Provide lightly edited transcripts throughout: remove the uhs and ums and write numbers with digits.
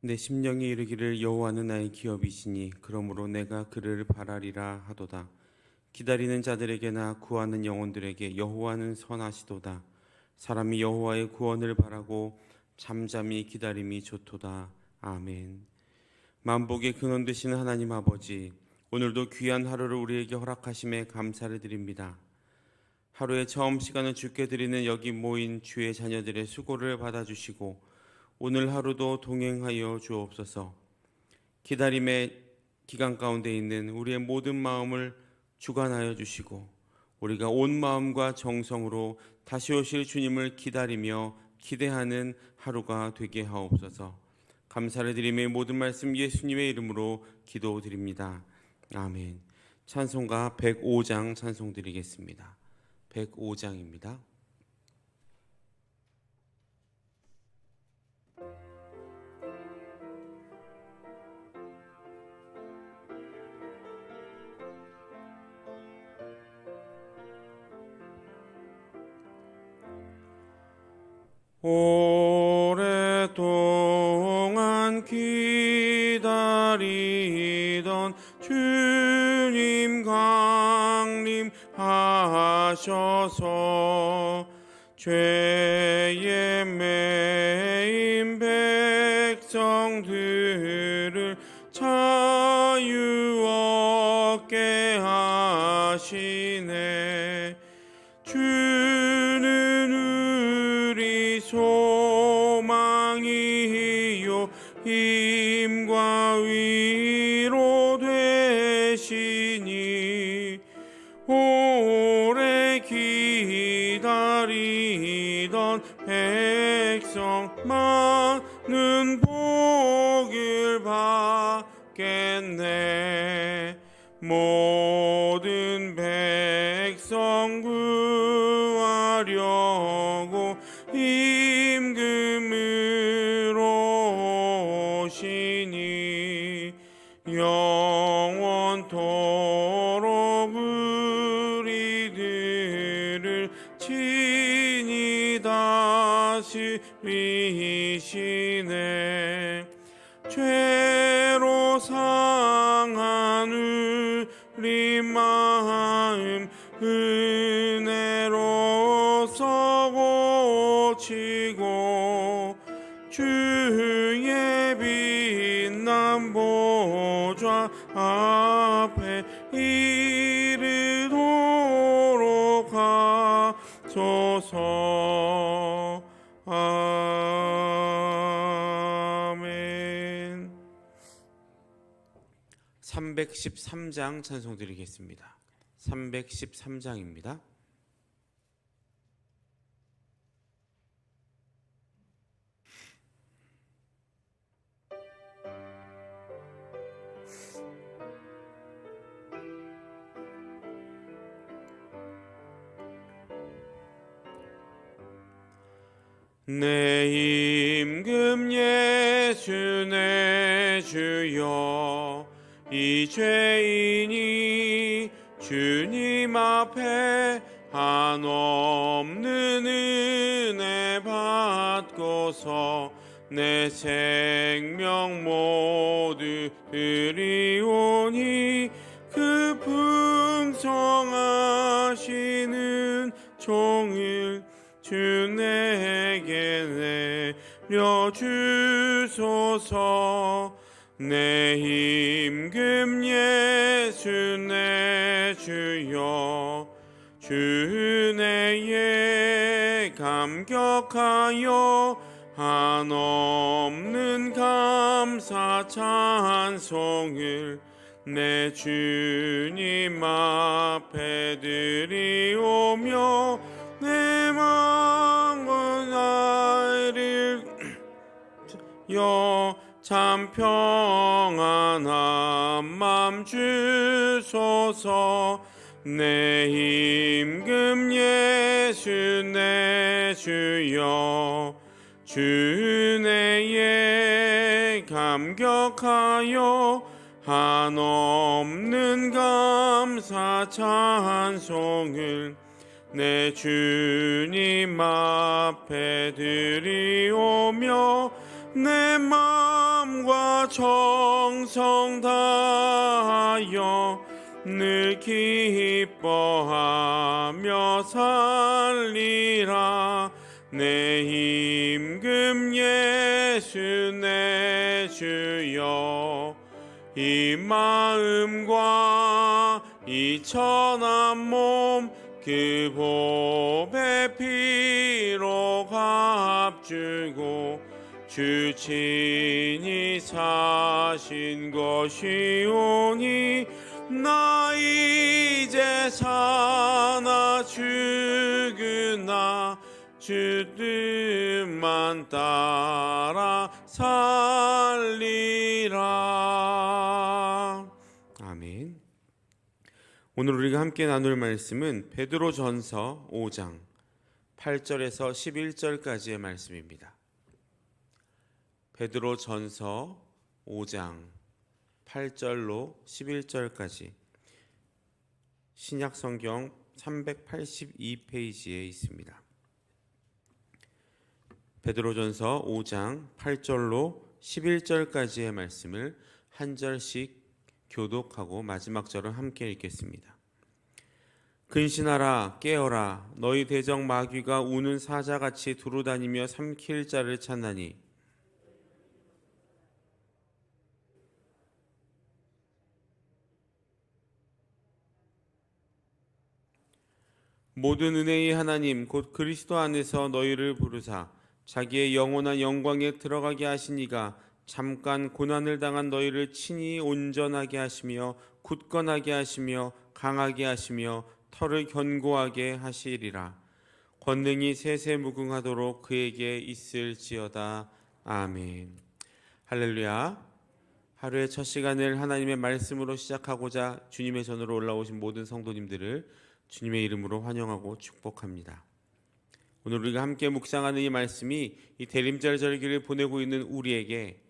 내 심령이 이르기를 여호와는 나의 기업이시니 그러므로 내가 그를 바라리라 하도다. 기다리는 자들에게나 구하는 영혼들에게 여호와는 선하시도다. 사람이 여호와의 구원을 바라고 잠잠히 기다림이 좋도다. 아멘. 만복의 근원 되시는 하나님 아버지, 오늘도 귀한 하루를 우리에게 허락하심에 감사를 드립니다. 하루의 처음 시간을 주께 드리는 여기 모인 주의 자녀들의 수고를 받아주시고 오늘 하루도 동행하여 주옵소서. 기다림의 기간 가운데 있는 우리의 모든 마음을 주관하여 주시고 우리가 온 마음과 정성으로 다시 오실 주님을 기다리며 기대하는 하루가 되게 하옵소서. 감사를 드리며 모든 말씀 예수님의 이름으로 기도드립니다. 아멘. 찬송가 105장 찬송 드리겠습니다. 105장입니다. 오랫동안 기다리던 주님 강림하셔서 죄에 매인 백성들을 자유 얻게 하시네. 소망이요 힘과 위로 되시니 오래 기다리던 백성 많은 복을 받겠네. 모든 백성 구하려고 임금으로 오시니 영원토록 우리들을 친히 다스리시네. 죄로 상한 우리 마음 은혜로서 고치고 주의 빛난 보좌 앞에 이르도록 하소서. 아멘. 313장 찬송 드리겠습니다. 313장입니다. 내 임금 예수 내 주여, 이 죄인이 주님 앞에 한없는 은혜 받고서 내 생명 모두 드리오니 그 풍성하시는 종을 주 내게 내려주소서. 내 임금 예수 내 주여, 주 은혜에 감격하여 한없는 감사 찬송을 내 주님 앞에 드리오며 내 마음은 나를 참 평안한 맘 주소서. 내 임금 예수 내 주여, 주 은혜에 감격하여 한없는 감사 찬송을 내 주님 앞에 드리오며 내 마음과 정성 다하여 늘 기뻐하며 살리라. 내 임금 예수 내 주여, 이 마음과 이 천한 몸 그 보배 피로 값주고 주 친히 사신 것이오니 나 이제 사나 죽으나 주 뜻만 따라 살리라. 아멘. 오늘 우리가 함께 나눌 말씀은 베드로전서 5장 8절에서 11절까지의 말씀입니다. 베드로전서 5장 8절로 11절까지 신약성경 382페이지에 있습니다. 베드로전서 5장 8절로 11절까지의 말씀을 한 절씩 교독하고 마지막 절은 함께 읽겠습니다. 근신하라 깨어라 너희 대적 마귀가 우는 사자같이 두루다니며 삼킬 자를 찾나니 모든 은혜의 하나님 곧 그리스도 안에서 너희를 부르사 자기의 영원한 영광에 들어가게 하시니가 잠깐 고난을 당한 너희를 친히 온전하게 하시며 굳건하게 하시며 강하게 하시며 털을 견고하게 하시리라. 권능이 세세무궁하도록 그에게 있을지어다. 아멘. 할렐루야. 하루의 첫 시간을 하나님의 말씀으로 시작하고자 주님의 전으로 올라오신 모든 성도님들을 주님의 이름으로 환영하고 축복합니다. 오늘 우리가 함께 묵상하는 이 말씀이 이 대림절 절기를 보내고 있는 우리에게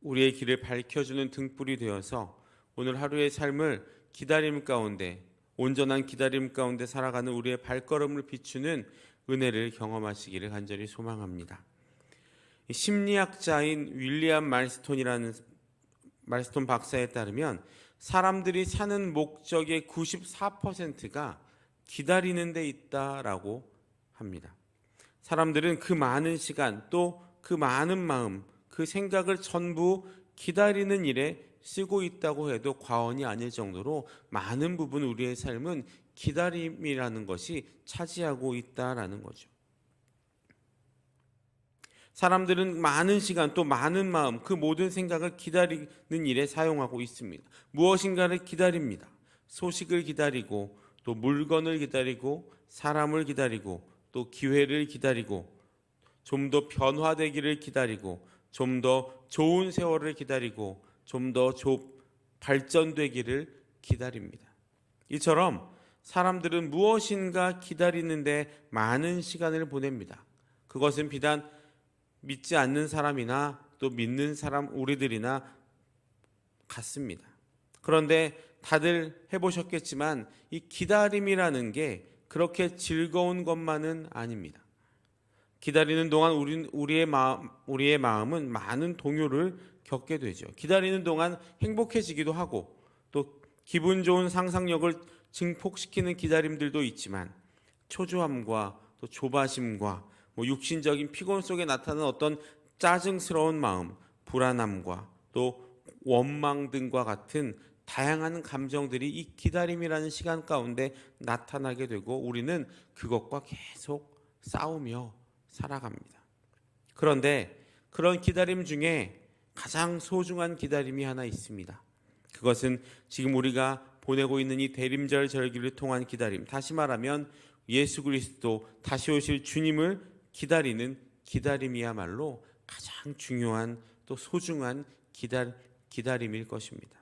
우리의 길을 밝혀주는 등불이 되어서 오늘 하루의 삶을 기다림 가운데 온전한 기다림 가운데 살아가는 우리의 발걸음을 비추는 은혜를 경험하시기를 간절히 소망합니다. 심리학자인 윌리엄 말스톤 박사에 따르면 사람들이 사는 목적의 94%가 기다리는 데 있다라고 합니다. 사람들은 그 많은 시간 또 그 많은 마음 그 생각을 전부 기다리는 일에 쓰고 있다고 해도 과언이 아닐 정도로 많은 부분 우리의 삶은 기다림이라는 것이 차지하고 있다라는 거죠. 사람들은 많은 시간 또 많은 마음 그 모든 생각을 기다리는 일에 사용하고 있습니다. 무엇인가를 기다립니다. 소식을 기다리고 또 물건을 기다리고 사람을 기다리고 또 기회를 기다리고 좀 더 변화되기를 기다리고 좀 더 좋은 세월을 기다리고 좀 더 발전되기를 기다립니다. 이처럼 사람들은 무엇인가 기다리는데 많은 시간을 보냅니다. 그것은 비단 믿지 않는 사람이나 또 믿는 사람 우리들이나 같습니다. 그런데 다들 해보셨겠지만 이 기다림이라는 게 그렇게 즐거운 것만은 아닙니다. 기다리는 동안 우리의 마음은 많은 동요를 겪게 되죠. 기다리는 동안 행복해지기도 하고 또 기분 좋은 상상력을 증폭시키는 기다림들도 있지만 초조함과 또 조바심과 육신적인 피곤 속에 나타나는 어떤 짜증스러운 마음, 불안함과 또 원망 등과 같은 다양한 감정들이 이 기다림이라는 시간 가운데 나타나게 되고 우리는 그것과 계속 싸우며 살아갑니다. 그런데 그런 기다림 중에 가장 소중한 기다림이 하나 있습니다. 그것은 지금 우리가 보내고 있는 이 대림절 절기를 통한 기다림, 다시 말하면 예수 그리스도 다시 오실 주님을 기다리는 기다림이야말로 가장 중요한 또 소중한 기다림일 것입니다.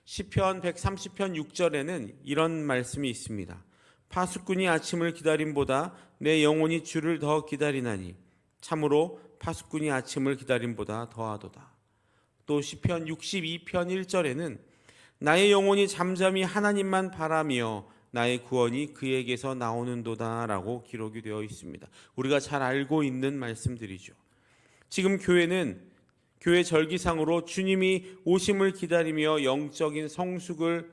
시편 130편 6절에는 이런 말씀이 있습니다. 파수꾼이 아침을 기다림보다 내 영혼이 주를 더 기다리나니 참으로 파수꾼이 아침을 기다림보다 더하도다. 또 시편 62편 1절에는 나의 영혼이 잠잠히 하나님만 바라며 나의 구원이 그에게서 나오는도다 라고 기록이 되어 있습니다. 우리가 잘 알고 있는 말씀들이죠. 지금 교회 절기상으로 주님이 오심을 기다리며 영적인 성숙을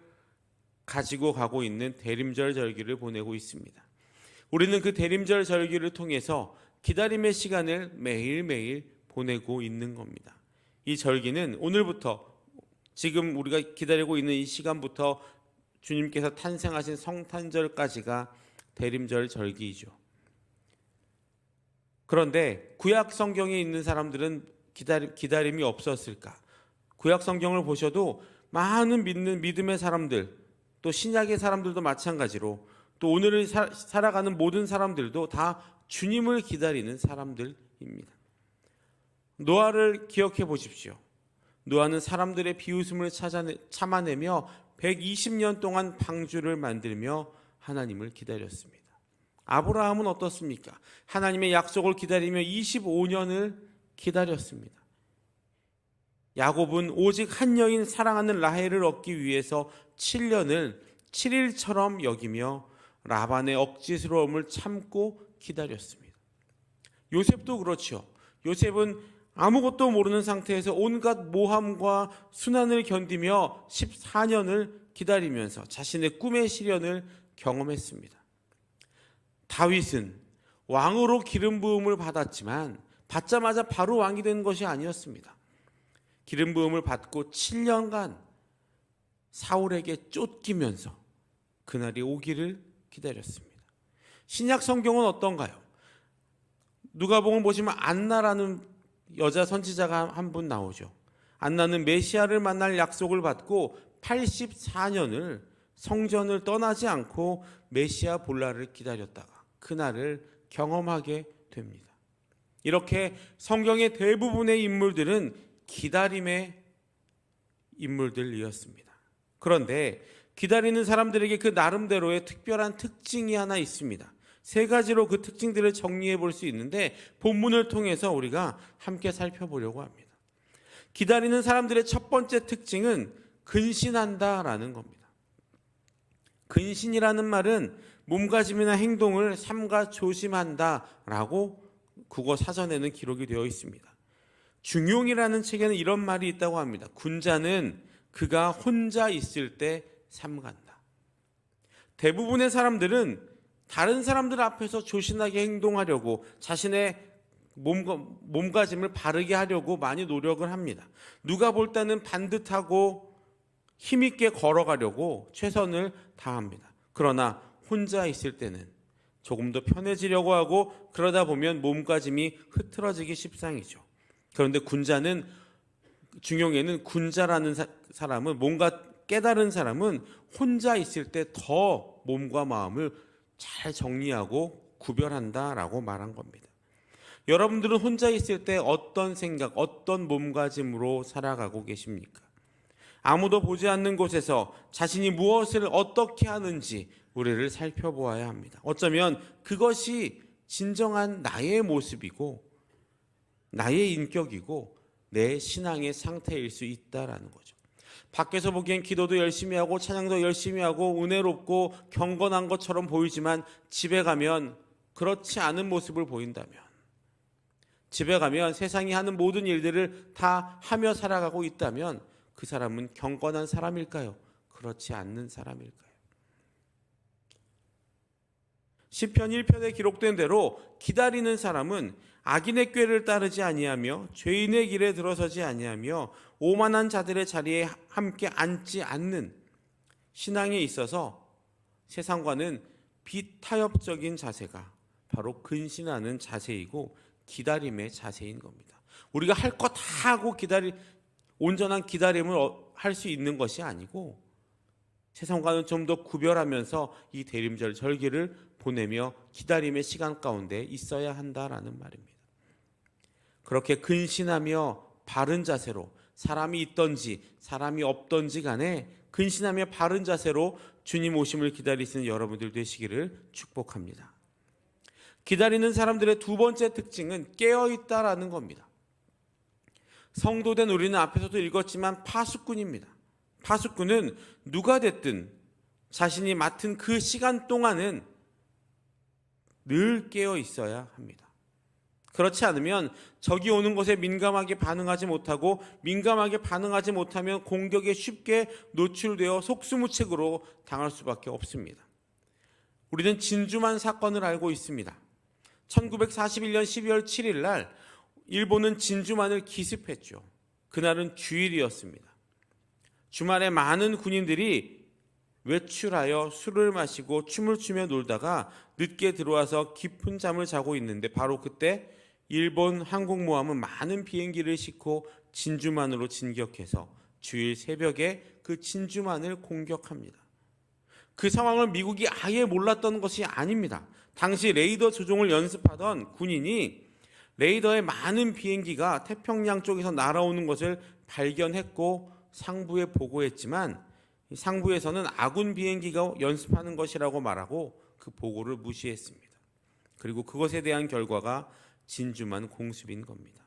가지고 가고 있는 대림절 절기를 보내고 있습니다. 우리는 그 대림절 절기를 통해서 기다림의 시간을 매일매일 보내고 있는 겁니다. 이 절기는 오늘부터, 지금 우리가 기다리고 있는 이 시간부터 주님께서 탄생하신 성탄절까지가 대림절 절기이죠. 그런데 구약 성경에 있는 사람들은 기다림이 없었을까? 구약 성경을 보셔도 많은 믿음의 사람들, 또 신약의 사람들도 마찬가지로, 또 오늘을 살아가는 모든 사람들도 다 주님을 기다리는 사람들입니다. 노아를 기억해 보십시오. 노아는 사람들의 비웃음을 참아내며 120년 동안 방주를 만들며 하나님을 기다렸습니다. 아브라함은 어떻습니까? 하나님의 약속을 기다리며 25년을 기다렸습니다. 야곱은 오직 한 여인 사랑하는 라헬을 얻기 위해서 7년을 7일처럼 여기며 라반의 억지스러움을 참고 기다렸습니다. 요셉도 그렇죠. 요셉은 아무것도 모르는 상태에서 온갖 모함과 순환을 견디며 14년을 기다리면서 자신의 꿈의 실현을 경험했습니다. 다윗은 왕으로 기름 부음을 받았지만 받자마자 바로 왕이 된 것이 아니었습니다. 기름 부음을 받고 7년간 사울에게 쫓기면서 그날이 오기를 기다렸습니다. 신약 성경은 어떤가요? 누가복음 보시면 안나라는 여자 선지자가 한 분 나오죠. 안나는 메시아를 만날 약속을 받고 84년을 성전을 떠나지 않고 메시아 볼날을 기다렸다가 그날을 경험하게 됩니다. 이렇게 성경의 대부분의 인물들은 기다림의 인물들이었습니다. 그런데 기다리는 사람들에게 그 나름대로의 특별한 특징이 하나 있습니다. 세 가지로 그 특징들을 정리해 볼 수 있는데 본문을 통해서 우리가 함께 살펴보려고 합니다. 기다리는 사람들의 첫 번째 특징은 근신한다라는 겁니다. 근신이라는 말은 몸가짐이나 행동을 삼가 조심한다라고 국어 사전에는 기록이 되어 있습니다. 중용이라는 책에는 이런 말이 있다고 합니다. 군자는 그가 혼자 있을 때 삼간다. 대부분의 사람들은 다른 사람들 앞에서 조신하게 행동하려고 자신의 몸가짐을 바르게 하려고 많이 노력을 합니다. 누가 볼 때는 반듯하고 힘있게 걸어가려고 최선을 다합니다. 그러나 혼자 있을 때는 조금 더 편해지려고 하고 그러다 보면 몸가짐이 흐트러지기 십상이죠. 그런데 중용에는 군자라는 사람은, 뭔가 깨달은 사람은 혼자 있을 때 더 몸과 마음을 잘 정리하고 구별한다라고 말한 겁니다. 여러분들은 혼자 있을 때 어떤 생각, 어떤 몸가짐으로 살아가고 계십니까? 아무도 보지 않는 곳에서 자신이 무엇을 어떻게 하는지 우리를 살펴보아야 합니다. 어쩌면 그것이 진정한 나의 모습이고 나의 인격이고 내 신앙의 상태일 수 있다라는 거죠. 밖에서 보기엔 기도도 열심히 하고 찬양도 열심히 하고 은혜롭고 경건한 것처럼 보이지만 집에 가면 그렇지 않은 모습을 보인다면, 집에 가면 세상이 하는 모든 일들을 다 하며 살아가고 있다면 그 사람은 경건한 사람일까요? 그렇지 않는 사람일까요? 시편 1편에 기록된 대로 기다리는 사람은 악인의 꾀를 따르지 아니하며 죄인의 길에 들어서지 아니하며 오만한 자들의 자리에 함께 앉지 않는 신앙에 있어서 세상과는 비타협적인 자세가 바로 근신하는 자세이고 기다림의 자세인 겁니다. 우리가 할 것 다 하고 온전한 기다림을 할 수 있는 것이 아니고 세상과는 좀 더 구별하면서 이 대림절 절기를 보내며 기다림의 시간 가운데 있어야 한다라는 말입니다. 그렇게 근신하며 바른 자세로, 사람이 있던지 사람이 없던지 간에 근신하며 바른 자세로 주님 오심을 기다리시는 여러분들 되시기를 축복합니다. 기다리는 사람들의 두 번째 특징은 깨어있다라는 겁니다. 성도된 우리는 앞에서도 읽었지만 파수꾼입니다. 파수꾼은 누가 됐든 자신이 맡은 그 시간 동안은 늘 깨어 있어야 합니다. 그렇지 않으면 적이 오는 것에 민감하게 반응하지 못하고 민감하게 반응하지 못하면 공격에 쉽게 노출되어 속수무책으로 당할 수밖에 없습니다. 우리는 진주만 사건을 알고 있습니다. 1941년 12월 7일 날 일본은 진주만을 기습했죠. 그날은 주일이었습니다. 주말에 많은 군인들이 외출하여 술을 마시고 춤을 추며 놀다가 늦게 들어와서 깊은 잠을 자고 있는데 바로 그때 일본 항공모함은 많은 비행기를 싣고 진주만으로 진격해서 주일 새벽에 그 진주만을 공격합니다. 그 상황을 미국이 아예 몰랐던 것이 아닙니다. 당시 레이더 조종을 연습하던 군인이 레이더에 많은 비행기가 태평양 쪽에서 날아오는 것을 발견했고 상부에 보고했지만 상부에서는 아군 비행기가 연습하는 것이라고 말하고 그 보고를 무시했습니다. 그리고 그것에 대한 결과가 진주만 공습인 겁니다.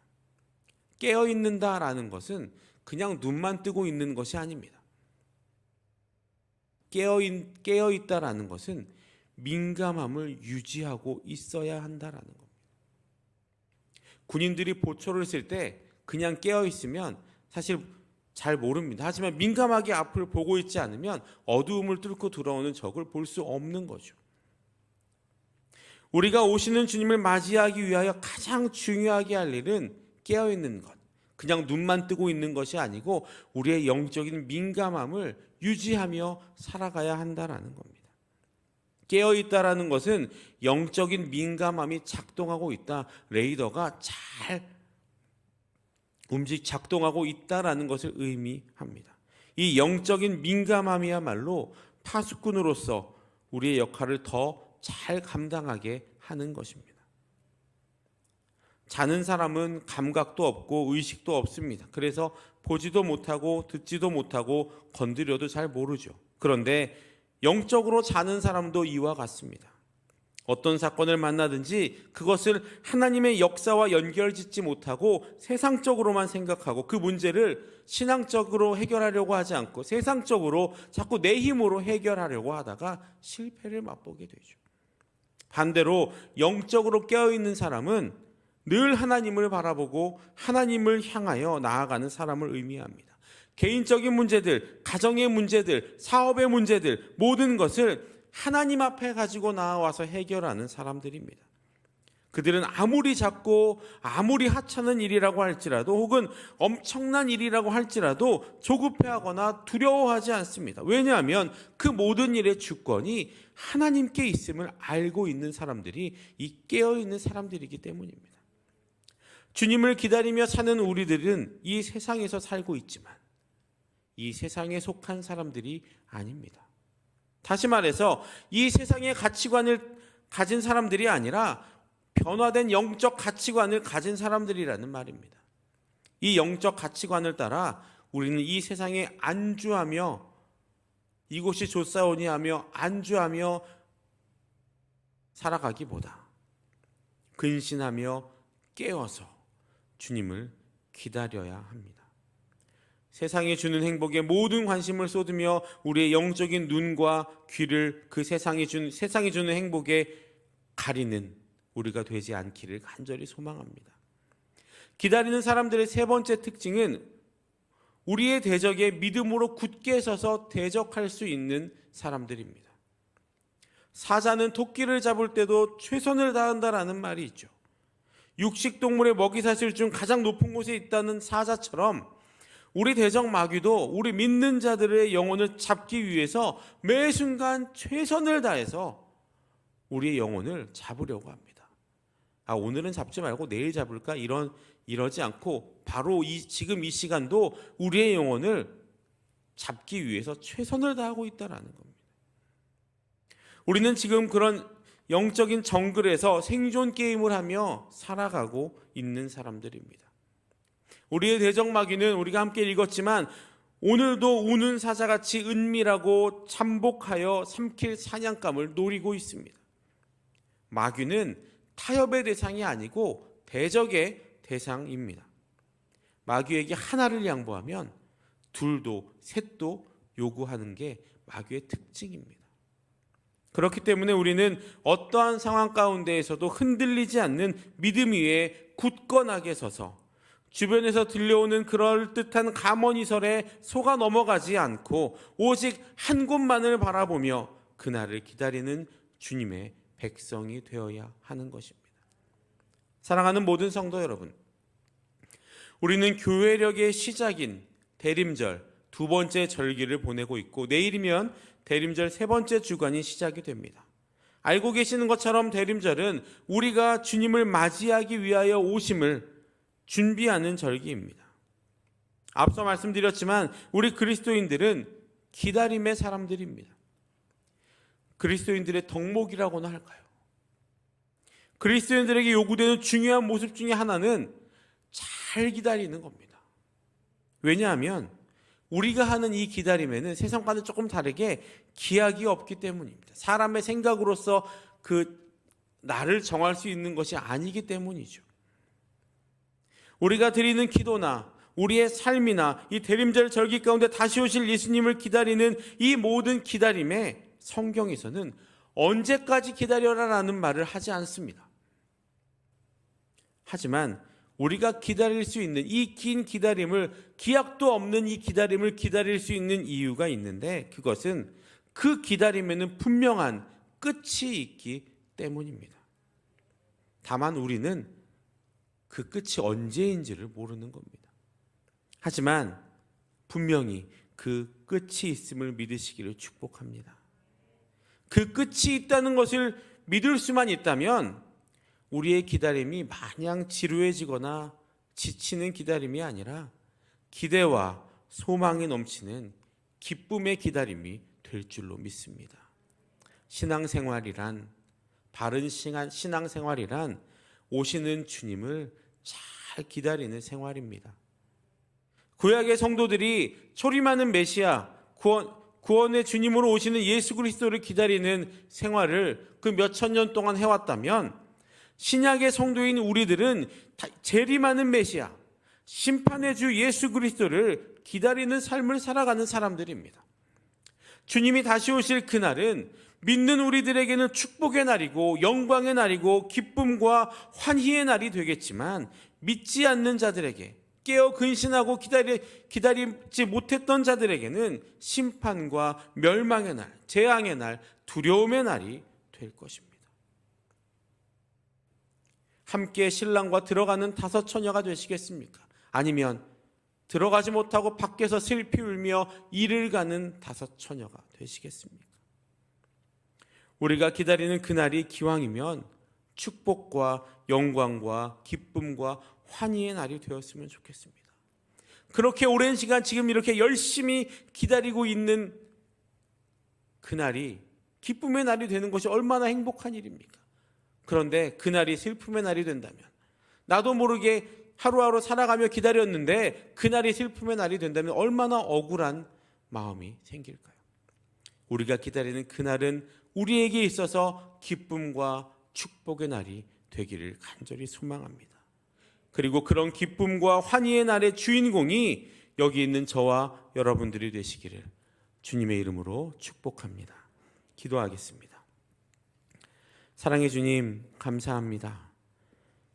깨어있는다라는 것은 그냥 눈만 뜨고 있는 것이 아닙니다. 깨어있다라는 것은 민감함을 유지하고 있어야 한다라는 겁니다. 군인들이 보초를 쓸 때 그냥 깨어있으면 사실 잘 모릅니다. 하지만 민감하게 앞을 보고 있지 않으면 어두움을 뚫고 들어오는 적을 볼 수 없는 거죠. 우리가 오시는 주님을 맞이하기 위하여 가장 중요하게 할 일은 깨어있는 것. 그냥 눈만 뜨고 있는 것이 아니고 우리의 영적인 민감함을 유지하며 살아가야 한다라는 겁니다. 깨어있다라는 것은 영적인 민감함이 작동하고 있다. 레이더가 잘 작동하고 있다라는 것을 의미합니다. 이 영적인 민감함이야말로 파수꾼으로서 우리의 역할을 더 잘 감당하게 하는 것입니다. 자는 사람은 감각도 없고 의식도 없습니다. 그래서 보지도 못하고 듣지도 못하고 건드려도 잘 모르죠. 그런데 영적으로 자는 사람도 이와 같습니다. 어떤 사건을 만나든지 그것을 하나님의 역사와 연결짓지 못하고 세상적으로만 생각하고 그 문제를 신앙적으로 해결하려고 하지 않고 세상적으로 자꾸 내 힘으로 해결하려고 하다가 실패를 맛보게 되죠. 반대로 영적으로 깨어있는 사람은 늘 하나님을 바라보고 하나님을 향하여 나아가는 사람을 의미합니다. 개인적인 문제들, 가정의 문제들, 사업의 문제들 모든 것을 하나님 앞에 가지고 나와서 해결하는 사람들입니다. 그들은 아무리 작고 아무리 하찮은 일이라고 할지라도 혹은 엄청난 일이라고 할지라도 조급해하거나 두려워하지 않습니다. 왜냐하면 그 모든 일의 주권이 하나님께 있음을 알고 있는 사람들이 이 깨어있는 사람들이기 때문입니다. 주님을 기다리며 사는 우리들은 이 세상에서 살고 있지만 이 세상에 속한 사람들이 아닙니다. 다시 말해서 이 세상의 가치관을 가진 사람들이 아니라 변화된 영적 가치관을 가진 사람들이라는 말입니다. 이 영적 가치관을 따라 우리는 이 세상에 안주하며 이곳이 좋사오니 하며 안주하며 살아가기보다 근신하며 깨어서 주님을 기다려야 합니다. 세상이 주는 행복에 모든 관심을 쏟으며 우리의 영적인 눈과 귀를 그 세상이 주는 행복에 가리는 우리가 되지 않기를 간절히 소망합니다. 기다리는 사람들의 세 번째 특징은 우리의 대적에 믿음으로 굳게 서서 대적할 수 있는 사람들입니다. 사자는 토끼를 잡을 때도 최선을 다한다라는 말이 있죠. 육식동물의 먹이사슬 중 가장 높은 곳에 있다는 사자처럼 우리 대적 마귀도 우리 믿는 자들의 영혼을 잡기 위해서 매 순간 최선을 다해서 우리의 영혼을 잡으려고 합니다. 오늘은 잡지 말고 내일 잡을까? 이러지 않고 바로 지금 이 시간도 우리의 영혼을 잡기 위해서 최선을 다하고 있다는 겁니다. 우리는 지금 그런 영적인 정글에서 생존 게임을 하며 살아가고 있는 사람들입니다. 우리의 대적 마귀는 우리가 함께 읽었지만 오늘도 우는 사자같이 은밀하고 잠복하여 삼킬 사냥감을 노리고 있습니다. 마귀는 타협의 대상이 아니고 대적의 대상입니다. 마귀에게 하나를 양보하면 둘도 셋도 요구하는 게 마귀의 특징입니다. 그렇기 때문에 우리는 어떠한 상황 가운데에서도 흔들리지 않는 믿음 위에 굳건하게 서서 주변에서 들려오는 그럴듯한 감언이설에 속아 넘어가지 않고 오직 한 곳만을 바라보며 그날을 기다리는 주님의 백성이 되어야 하는 것입니다. 사랑하는 모든 성도 여러분, 우리는 교회력의 시작인 대림절 두 번째 절기를 보내고 있고 내일이면 대림절 세 번째 주간이 시작이 됩니다. 알고 계시는 것처럼 대림절은 우리가 주님을 맞이하기 위하여 오심을 준비하는 절기입니다. 앞서 말씀드렸지만 우리 그리스도인들은 기다림의 사람들입니다. 그리스도인들의 덕목이라고나 할까요? 그리스도인들에게 요구되는 중요한 모습 중에 하나는 잘 기다리는 겁니다. 왜냐하면 우리가 하는 이 기다림에는 세상과는 조금 다르게 기약이 없기 때문입니다. 사람의 생각으로서 그 나를 정할 수 있는 것이 아니기 때문이죠. 우리가 드리는 기도나 우리의 삶이나 이 대림절 절기 가운데 다시 오실 예수님을 기다리는 이 모든 기다림에 성경에서는 언제까지 기다려라라는 말을 하지 않습니다. 하지만 우리가 기다릴 수 있는 이 긴 기다림을, 기약도 없는 이 기다림을 기다릴 수 있는 이유가 있는데 그것은 그 기다림에는 분명한 끝이 있기 때문입니다. 다만 우리는 그 끝이 언제인지를 모르는 겁니다. 하지만 분명히 그 끝이 있음을 믿으시기를 축복합니다. 그 끝이 있다는 것을 믿을 수만 있다면 우리의 기다림이 마냥 지루해지거나 지치는 기다림이 아니라 기대와 소망이 넘치는 기쁨의 기다림이 될 줄로 믿습니다. 신앙생활이란, 바른 신앙생활이란 오시는 주님을 잘 기다리는 생활입니다. 구약의 성도들이 초림하는 메시아, 구원의 주님으로 오시는 예수 그리스도를 기다리는 생활을 그 몇천 년 동안 해왔다면 신약의 성도인 우리들은 재림하는 메시아, 심판의 주 예수 그리스도를 기다리는 삶을 살아가는 사람들입니다. 주님이 다시 오실 그날은 믿는 우리들에게는 축복의 날이고 영광의 날이고 기쁨과 환희의 날이 되겠지만 믿지 않는 자들에게, 깨어 근신하고 기다리지 못했던 자들에게는 심판과 멸망의 날, 재앙의 날, 두려움의 날이 될 것입니다. 함께 신랑과 들어가는 5 처녀가 되시겠습니까? 아니면 들어가지 못하고 밖에서 슬피 울며 이를 가는 5 처녀가 되시겠습니까? 우리가 기다리는 그날이 기왕이면 축복과 영광과 기쁨과 환희의 날이 되었으면 좋겠습니다. 그렇게 오랜 시간 지금 이렇게 열심히 기다리고 있는 그날이 기쁨의 날이 되는 것이 얼마나 행복한 일입니까? 그런데 그날이 슬픔의 날이 된다면, 나도 모르게 하루하루 살아가며 기다렸는데 그날이 슬픔의 날이 된다면 얼마나 억울한 마음이 생길까요? 우리가 기다리는 그날은 우리에게 있어서 기쁨과 축복의 날이 되기를 간절히 소망합니다. 그리고 그런 기쁨과 환희의 날의 주인공이 여기 있는 저와 여러분들이 되시기를 주님의 이름으로 축복합니다. 기도하겠습니다. 사랑의 주님, 감사합니다.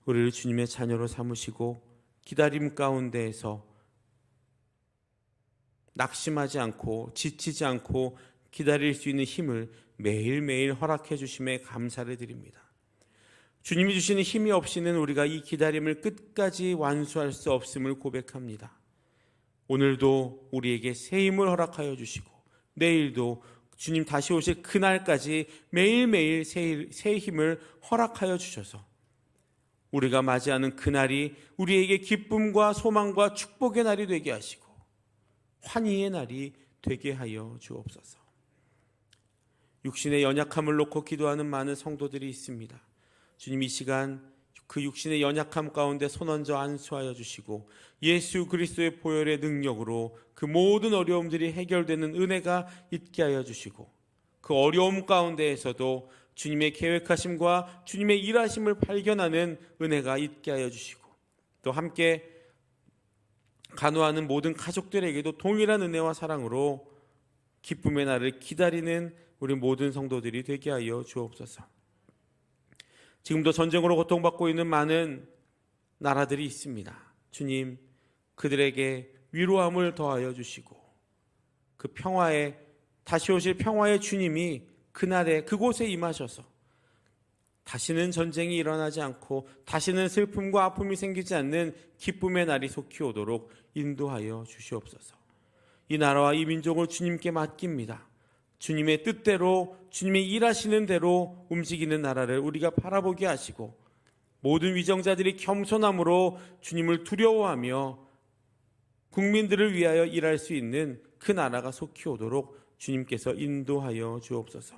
우리를 주님의 자녀로 삼으시고 기다림 가운데에서 낙심하지 않고 지치지 않고 기다릴 수 있는 힘을 매일매일 허락해 주심에 감사를 드립니다. 주님이 주시는 힘이 없이는 우리가 이 기다림을 끝까지 완수할 수 없음을 고백합니다. 오늘도 우리에게 새 힘을 허락하여 주시고 내일도 주님 다시 오실 그날까지 매일매일 새 힘을 허락하여 주셔서 우리가 맞이하는 그날이 우리에게 기쁨과 소망과 축복의 날이 되게 하시고 환희의 날이 되게 하여 주옵소서. 육신의 연약함을 놓고 기도하는 많은 성도들이 있습니다. 주님, 이 시간 그 육신의 연약함 가운데 손얹어 안수하여 주시고 예수 그리스도의 보혈의 능력으로 그 모든 어려움들이 해결되는 은혜가 있게 하여 주시고 그 어려움 가운데에서도 주님의 계획하심과 주님의 일하심을 발견하는 은혜가 있게 하여 주시고 또 함께 간호하는 모든 가족들에게도 동일한 은혜와 사랑으로 기쁨의 날을 기다리는 우리 모든 성도들이 되게 하여 주옵소서. 지금도 전쟁으로 고통받고 있는 많은 나라들이 있습니다. 주님, 그들에게 위로함을 더하여 주시고 그 평화에 다시 오실 평화의 주님이 그날에 그곳에 임하셔서 다시는 전쟁이 일어나지 않고 다시는 슬픔과 아픔이 생기지 않는 기쁨의 날이 속히 오도록 인도하여 주시옵소서. 이 나라와 이 민족을 주님께 맡깁니다. 주님의 뜻대로 주님이 일하시는 대로 움직이는 나라를 우리가 바라보게 하시고 모든 위정자들이 겸손함으로 주님을 두려워하며 국민들을 위하여 일할 수 있는 그 나라가 속히 오도록 주님께서 인도하여 주옵소서.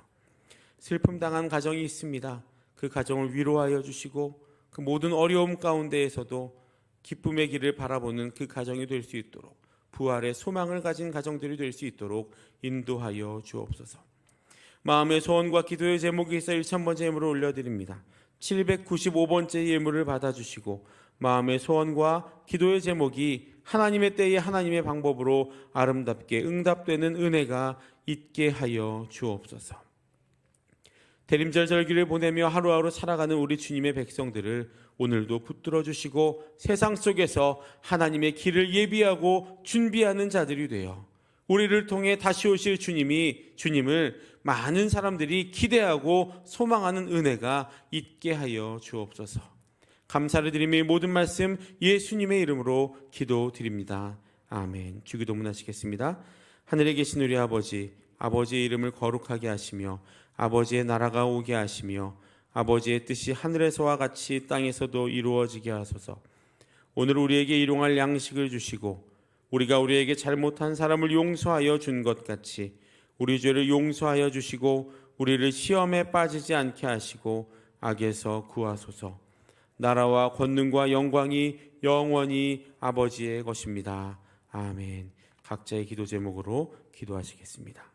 슬픔 당한 가정이 있습니다. 그 가정을 위로하여 주시고 그 모든 어려움 가운데에서도 기쁨의 길을 바라보는 그 가정이 될 수 있도록 부활의 소망을 가진 가정들이 될 수 있도록 인도하여 주옵소서. 마음의 소원과 기도의 제목이 있어 1000번째 예물을 올려드립니다. 795번째 예물을 받아주시고 마음의 소원과 기도의 제목이 하나님의 때에 하나님의 방법으로 아름답게 응답되는 은혜가 있게 하여 주옵소서. 대림절 절기를 보내며 하루하루 살아가는 우리 주님의 백성들을 오늘도 붙들어 주시고 세상 속에서 하나님의 길을 예비하고 준비하는 자들이 되어 우리를 통해 다시 오실 주님을 많은 사람들이 기대하고 소망하는 은혜가 있게 하여 주옵소서. 감사를 드리며 이 모든 말씀 예수님의 이름으로 기도드립니다. 아멘. 주기도문 하시겠습니다. 하늘에 계신 우리 아버지, 아버지의 이름을 거룩하게 하시며 아버지의 나라가 오게 하시며 아버지의 뜻이 하늘에서와 같이 땅에서도 이루어지게 하소서. 오늘 우리에게 일용할 양식을 주시고 우리가 우리에게 잘못한 사람을 용서하여 준 것 같이 우리 죄를 용서하여 주시고 우리를 시험에 빠지지 않게 하시고 악에서 구하소서. 나라와 권능과 영광이 영원히 아버지의 것입니다. 아멘. 각자의 기도 제목으로 기도하시겠습니다.